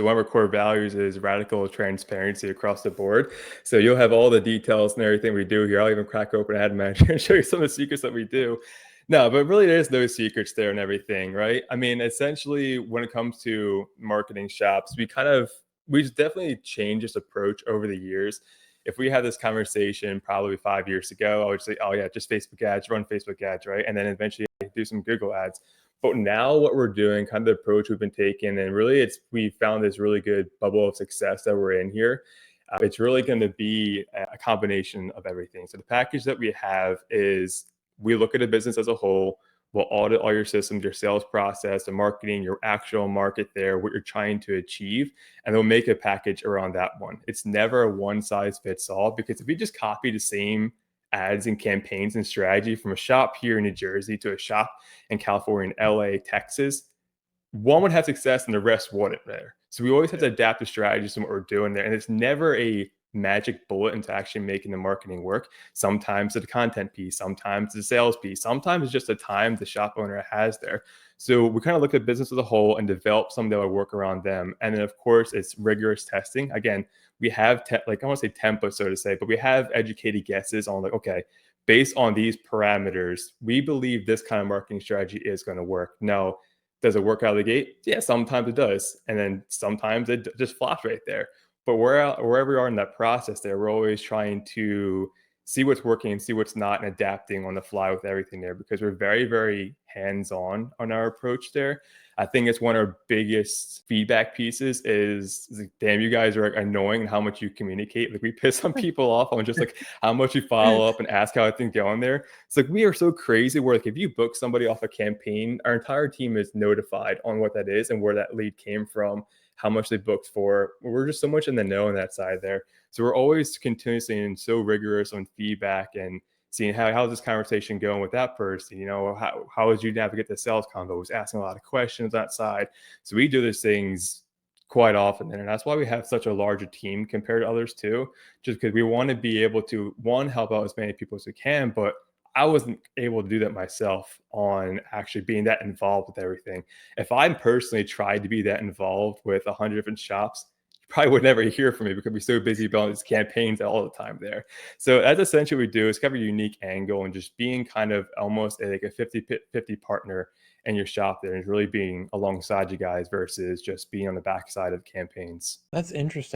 So one of our core values is radical transparency across the board. So you'll have all the details and everything we do here. I'll even crack open Ad Manager and show you some of the secrets that we do. No, but really there's no secrets there and everything, right? I mean, essentially when it comes to marketing shops, we've definitely changed this approach over the years. If we had this conversation probably 5 years ago, I would say, oh yeah, just Facebook ads, run Facebook ads, right? And then eventually do some Google ads. But now what we're doing, kind of the approach we've been taking, and really we found this really good bubble of success that we're in here. It's really going to be a combination of everything. So the package that we have is we look at a business as a whole. We'll audit all your systems, your sales process, the marketing, your actual market there, what you're trying to achieve, and they'll make a package around that one. It's never a one size fits all because if we just copy the same ads and campaigns and strategy from a shop here in New Jersey to a shop in California, and LA, Texas, one would have success and the rest wouldn't there. So we always have to adapt the strategies and what we're doing there. And it's never a magic bullet into actually making the marketing work. Sometimes it's the content piece, sometimes it's the sales piece, sometimes it's just the time the shop owner has there. So we kind of look at business as a whole and develop some that will work around them. And then of course it's rigorous testing. Again, we have like I want to say templates, so to say, but we have educated guesses on like, okay, based on these parameters, we believe this kind of marketing strategy is going to work. Now, does it work out of the gate? Yeah, sometimes it does. And then sometimes it just flops right there. But wherever we are in that process there, we're always trying to see what's working and see what's not and adapting on the fly with everything there because we're very, very hands-on on our approach there. I think it's one of our biggest feedback pieces is like, damn, you guys are like, annoying how much you communicate. Like we piss some people off on just like how much you follow up and ask how things going there. It's like we are so crazy where like if you book somebody off a campaign, our entire team is notified on what that is and where that lead came from, how much they booked for. We're just so much in the know on that side there. So we're always continuously and so rigorous on feedback and seeing how's this conversation going with that person. You know, how would you navigate the sales combos, asking a lot of questions on that side. So we do these things quite often, and that's why we have such a larger team compared to others too, just because we want to be able to one help out as many people as we can, but I wasn't able to do that myself on actually being that involved with everything. If I personally tried to be that involved with 100 different shops, you probably would never hear from me because we're so busy building these campaigns all the time there. So that's essentially what we do. It's kind of a unique angle and just being kind of almost like a 50-50 partner in your shop there and really being alongside you guys versus just being on the backside of campaigns. That's interesting.